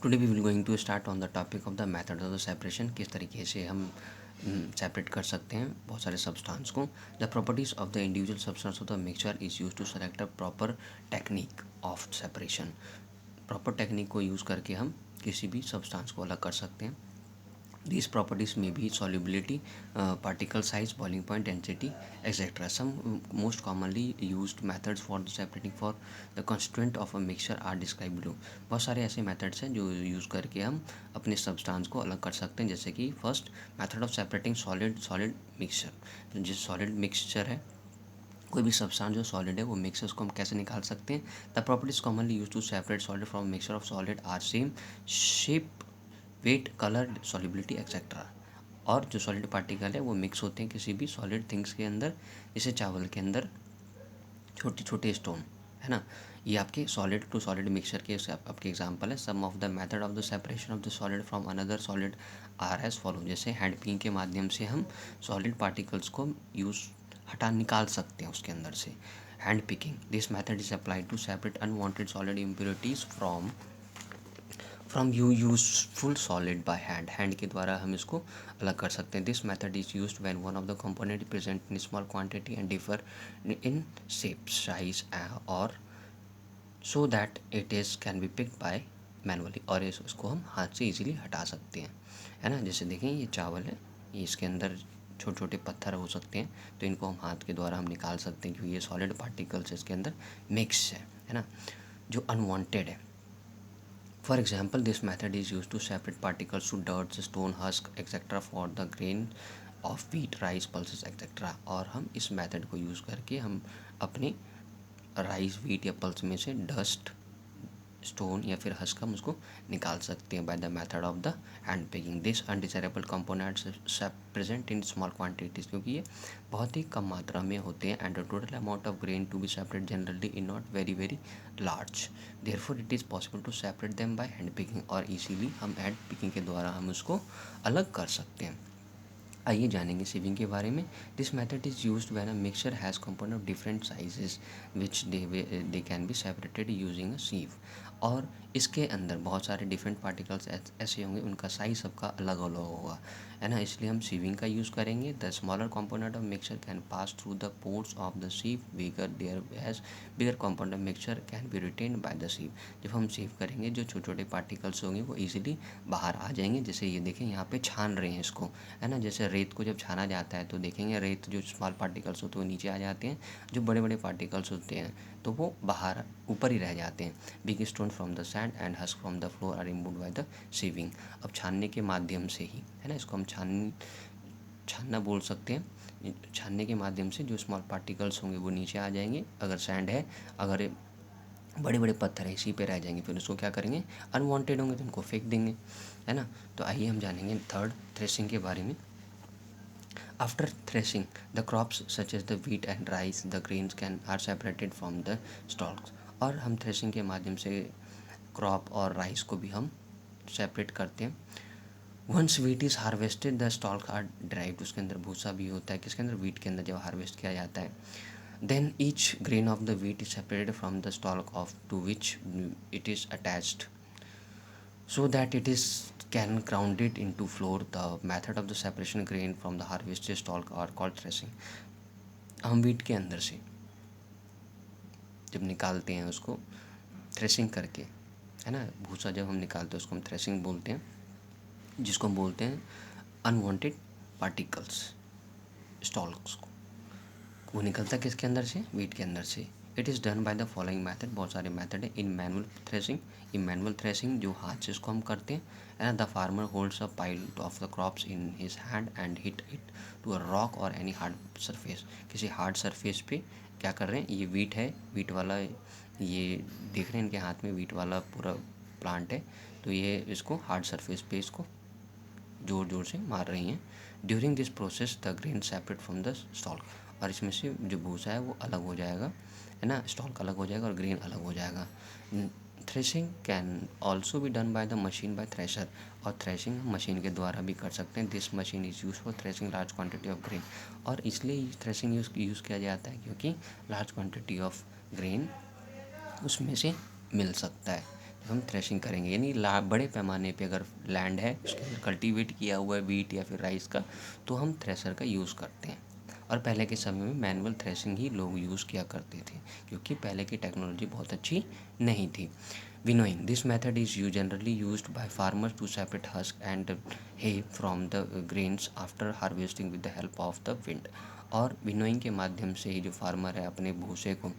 Today we will going to start on the topic of the method of the separation. किस तरीके से हम separate कर सकते हैं बहुत सारे सब्सटेंस को। The properties of the individual substance of the mixture is use to select a proper technique of separation. Proper technique को यूज़ करके हम किसी भी सब्सटेंस को अलग कर सकते हैं। These properties may be solubility, particle size, boiling point, density, etc. Some most commonly used methods for separating for the constituent of a mixture are described below. बहुत सारे ऐसे methods हैं जो यूज़ करके हम अपने सब्सटेंस को अलग कर सकते हैं। जैसे कि first method of separating solid mixture. जिस सॉलिड मिक्सचर है, कोई भी सब्सटेंस जो सॉलिड है वो मिक्स है, उसको हम कैसे निकाल सकते हैं। The properties commonly use to separate solid from mixture of solid are same shape, weight, colour, solubility etcetera. और जो सॉलिड पार्टिकल है वो मिक्स होते हैं किसी भी सॉलिड थिंग्स के अंदर, जैसे चावल के अंदर छोटे छोटे स्टोन, है ना। ये आपके सॉलिड टू सॉलिड मिक्सचर के आपके एग्जांपल है। Some of the method of the separation of the solid from another solid are as follow. जैसे हैंड पिकिंग के माध्यम से हम सॉलिड पार्टिकल्स को निकाल सकते हैं उसके अंदर से। Hand picking, this method is applied to separate unwanted solid impurities from useful solid by hand के द्वारा हम इसको अलग कर सकते हैं। This method is use when one of the component present in small quantity and differ in shape, size और so that it is can be picked by manually. और उसको हम हाथ से इजीली हटा सकते हैं, है ना। जैसे देखें ये चावल है, ये इसके अंदर छोटे छोटे पत्थर हो सकते हैं, तो इनको हम हाथ के द्वारा हम निकाल सकते हैं क्योंकि ये सॉलिड पार्टिकल्स इसके अंदर मिक्स है ना, जो अनवांटेड है। For example, this method is used to separate particles to dirt, stone, husk, etc. for the grain of wheat, rice, pulses, etc. और हम इस मेथड को यूज़ करके हम अपने राइस, व्हीट या पल्स में से डस्ट, स्टोन या फिर हस्क हम उसको निकाल सकते हैं by the method of the hand picking. This undesirable components present in small quantities, क्योंकि ये बहुत ही कम मात्रा में होते हैं। And the total amount of grain to be separate generally in not very large, therefore it is possible to separate them by hand picking. और इजीली हम हैंड पिकिंग के द्वारा हम उसको अलग कर सकते हैं। आइए जानेंगे सीविंग के बारे में। This method is used when a mixture has component of different sizes which they can be separated using a sieve. और इसके अंदर बहुत सारे डिफरेंट पार्टिकल्स ऐसे होंगे, उनका साइज सबका अलग अलग होगा, है ना। इसलिए हम सीविंग का यूज़ करेंगे। The smaller component of mixture can pass through the pores of the sieve bigger there has bigger component of mixture can be retain by the sieve. जब हम सीव करेंगे जो छोटे छोटे पार्टिकल्स होंगे वो ईजिली बाहर आ जाएंगे। जैसे ये देखें यहाँ पे छान रहे हैं इसको, है ना। जैसे रेत को जब छाना जाता है तो देखेंगे रेत जो स्मॉल पार्टिकल्स होते हैं वो नीचे आ जाते हैं, जो बड़े बड़े पार्टिकल्स होते हैं तो वो बाहर ऊपर ही रह जाते हैं। Big stone from the sand and husk from the flour are removed by the sieving. अब छानने के माध्यम से ही, है ना, इसको हम छानना बोल सकते हैं। छानने के माध्यम से जो स्मॉल पार्टिकल्स होंगे वो नीचे आ जाएंगे। अगर सैंड है, अगर बड़े बड़े पत्थर है, इसी पे रह जाएंगे। फिर उसको क्या करेंगे, अनवांटेड होंगे तो उनको फेंक देंगे, है ना। तो आइए हम जानेंगे थर्ड, थ्रेशिंग के बारे में। After threshing, the crops such as the wheat and rice, the grains are separated from the stalks। और हम थ्रेशिंग के माध्यम से क्रॉप और राइस को भी हम सेपरेट करते हैं। Once wheat is harvested the stalk are dried. उसके अंदर भूसा भी होता है, किसके अंदर, व्हीट के अंदर, जब हार्वेस्ट किया जाता है। Then each grain of the wheat is separated from the stalk of to which it is attached so that it is can ground it into flour। The method of the separation grain from the harvested stalk are called threshing। हम wheat के अंदर से जब निकालते हैं उसको threshing करके, है ना, भूसा जब हम निकालते हैं उसको हम थ्रेशिंग बोलते हैं, जिसको हम बोलते हैं अनवांटेड पार्टिकल्स, स्टॉल्क्स को। वो निकलता किसके अंदर से, वीट के अंदर से। It is done by the following method. बहुत सारे मेथड है। In manual threshing, in manual threshing जो हाथ से इसको हम करते हैं, and the farmer holds a pile of the crops in his hand and hit it to a rock और एनी हार्ड सरफेस। किसी हार्ड सरफेस पे क्या कर रहे हैं, ये वीट है, वीट वाला ये देख रहे हैं इनके हाथ में वीट वाला पूरा प्लांट है, तो ये इसको हार्ड सरफेस पे इसको ज़ोर ज़ोर से मार रही हैं। During this process the grain separate from the stalk. और इसमें से जो भूसा है वो अलग हो जाएगा, है ना, स्टॉल्क अलग हो जाएगा और ग्रेन अलग हो जाएगा। Threshing can also be done by the machine by thresher. और थ्रेशिंग मशीन के द्वारा भी कर सकते हैं। This machine is use for threshing large quantity of grain. और इसलिए थ्रेशिंग यूज़ किया जाता है क्योंकि लार्ज क्वान्टिटी ऑफ ग्रेन उसमें से मिल सकता है। हम थ्रेशिंग करेंगे, यानी बड़े पैमाने पे अगर लैंड है उसके अंदर कल्टीवेट किया हुआ है वीट या फिर राइस का, तो हम थ्रेशर का यूज़ करते हैं। और पहले के समय में मैनुअल थ्रेशिंग ही लोग यूज़ किया करते थे, क्योंकि पहले की टेक्नोलॉजी बहुत अच्छी नहीं थी। Winnowing, this method is generally used by farmers to separate husk and hay from the grains after harvesting with the help of the wind. और विनोइंग के माध्यम से ही जो फार्मर है अपने भूसे को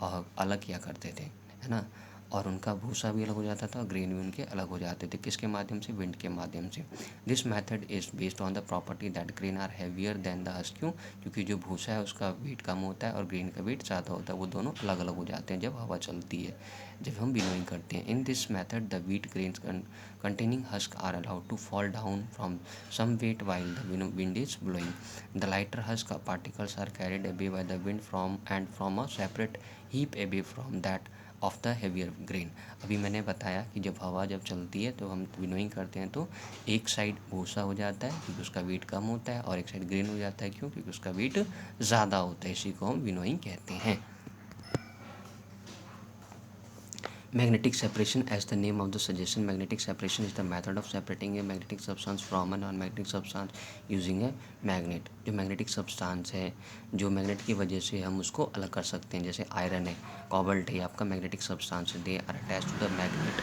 अलग किया करते थे, है ना। और उनका भूसा भी अलग हो जाता था और ग्रेन भी उनके अलग हो जाते थे, किसके माध्यम से, विंड के माध्यम से। This method is based on the property that grain are heavier than the husk. क्यों? क्योंकि जो भूसा है उसका वेट कम होता है और ग्रेन का वेट ज़्यादा होता है, वो दोनों अलग अलग हो जाते हैं जब हवा चलती है, जब हम विनोइंग करते हैं। In this method the wheat grains containing husk are allowed to fall down from some weight while the wind is blowing. The lighter husk particles are carried away by the wind from a separate heap away from that of the heavier grain. अभी मैंने बताया कि जब चलती है तो हम winnowing करते हैं, तो एक साइड भूसा हो जाता है क्योंकि उसका वेट कम होता है, और एक साइड ग्रेन हो जाता है, क्यों? क्योंकि उसका वेट ज़्यादा होता है। इसी को हम विनोइंग कहते हैं। Magnetic separation, as the name of the suggestion, magnetic separation is the method of separating a magnetic substance from a non-magnetic substance using a magnet। जो मैग्नेटिक सब्सटेंस है, जो मैग्नेट की वजह से हम उसको अलग कर सकते हैं, जैसे आयरन है, कॉबल्ट है, आपका मैग्नेटिक सब्सटेंस है, they are attach to the magnet.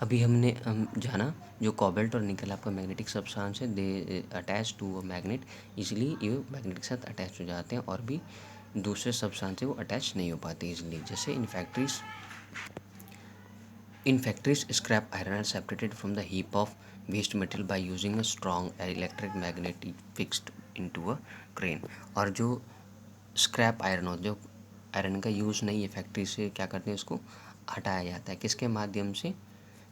अभी हमने जाना जो कॉबल्ट और निकल आपका मैग्नेटिक सब्सटेंस है, they attach to a magnet, इसलिए ये मैग्नेटिक के साथ अटैच हो जाते हैं, और भी दूसरे सब्सटेंस से वो अटैच नहीं हो पाते इजीली। जैसे in factories, scrap iron are separated from the heap of waste material by using a strong electric magnet fixed into a crane। और जो स्क्रैप आयरन हो, जो आयरन का यूज़ नहीं है, फैक्ट्री से क्या करते हैं, उसको हटाया जाता है, किसके माध्यम से,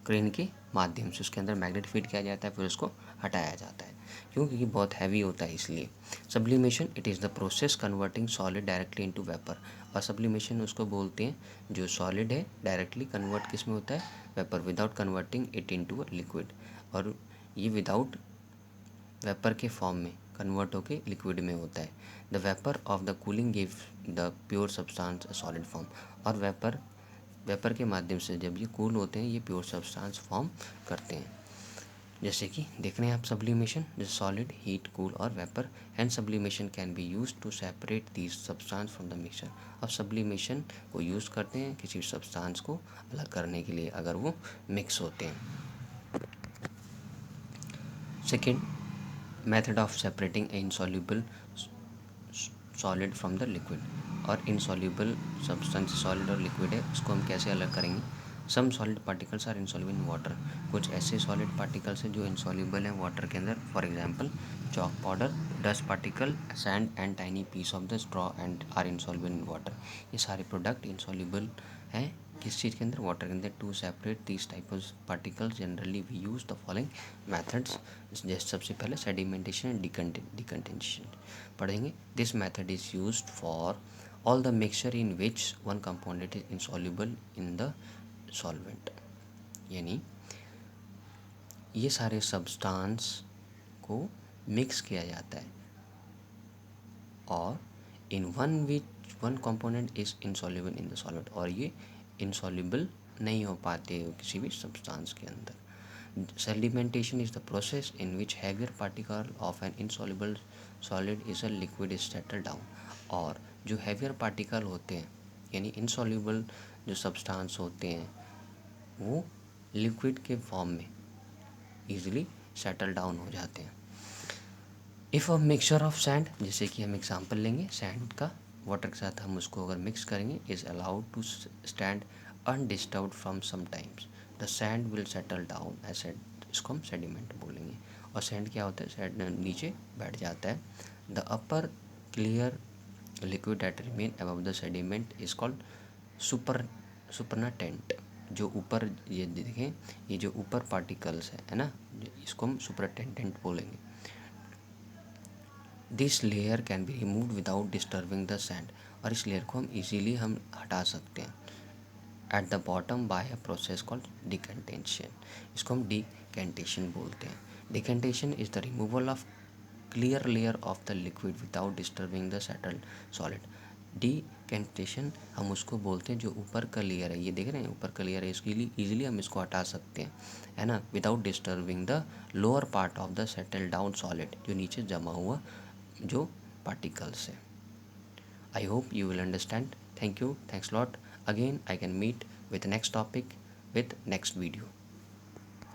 क्रेन के माध्यम से। उसके अंदर मैग्नेट फिट किया जाता है, फिर उसको हटाया जाता है, क्यों? क्योंकि बहुत हैवी होता है इसलिए। Sublimation, it is the process converting solid directly into vapour. और सब्लिमेशन उसको बोलते हैं जो सॉलिड है डायरेक्टली कन्वर्ट किस में होता है, vapour, without converting it into a liquid. और ये विदाउट वेपर के फॉर्म में कन्वर्ट होके लिक्विड में होता है। The vapour of the cooling give the pure substance a solid form. और वेपर के माध्यम से जब ये कूल होते हैं, ये प्योर सब्सटेंस फॉर्म करते हैं। जैसे कि देख रहे हैं आप सब्लिमेशन, जैसे सॉलिड, हीट, कूल और vapour. And sublimation can be use to separate these substance from the mixture. अब सब्लिमेशन को यूज़ करते हैं किसी सब्सटेंस को अलग करने के लिए अगर वो मिक्स होते हैं। Second, method of separating insoluble solid from the liquid. और इनसॉल्यूबल सब्सटेंस सॉलिड और लिक्विड है, उसको हम कैसे अलग करेंगे। Some solid particles are insoluble in water. कुछ ऐसे सॉलिड पार्टिकल्स हैं जो इनसॉल्यूबल हैं वाटर के अंदर। For example chalk powder, dust particle, sand and tiny piece of the straw and are insoluble in water. ये सारे प्रोडक्ट इनसॉल्यूबल हैं किस चीज़ के अंदर, वाटर के अंदर। To separate this type of particles generally we use the following methods. जैसे सबसे पहले सेडिमेंटेशन एंड डिकंटेंशन पढ़ेंगे। This method is use for all the mixture in which one component is insoluble in the solvent. यानी ये सारे substance को mix किया जाता है और in one component is insoluble in the solvent, और ये इनसॉल्यूबल नहीं हो पाते किसी भी सब्सटेंस के अंदर। Sedimentation is the process in which heavier particle of an insoluble solid is a liquid is settled down। और जो heavier particle होते हैं यानी insoluble जो substance होते हैं वो liquid के form में easily settle down हो जाते हैं। If a mixture of sand, जैसे कि हम एग्जांपल लेंगे सैंड का, वाटर के साथ हम उसको अगर मिक्स करेंगे, is allowed to stand undisturbed from some times, the sand will settle down as said. इसको हम सेडिमेंट बोलेंगे। और सैंड क्या होता है, सैंड नीचे बैठ जाता है। The upper clear liquid that remain above the sediment is called supernatant. जो ऊपर ये देखें, ये जो ऊपर पार्टिकल्स है ना, इसको हम सुपरटेंटेंट बोलेंगे। This layer can be remove without disturbing the sand. और इस लेयर को हम इजीली हम हटा सकते हैं at the bottom by a process called decantation. इसको हम डिकेंटेशन बोलते हैं। Decantation is the removal of clear layer of the liquid without disturbing the settled solid। कैंटेशन हम उसको बोलते हैं, जो ऊपर का लेयर है, ये देख रहे हैं ऊपर का लेयर है, इसके लिए ईजिली हम इसको हटा सकते हैं, है ना, without disturbing the lower part of the settle down solid, जो नीचे जमा हुआ जो पार्टिकल्स है। I hope you will understand. Thank you. Thanks a lot. Again, I can meet with next topic with next video.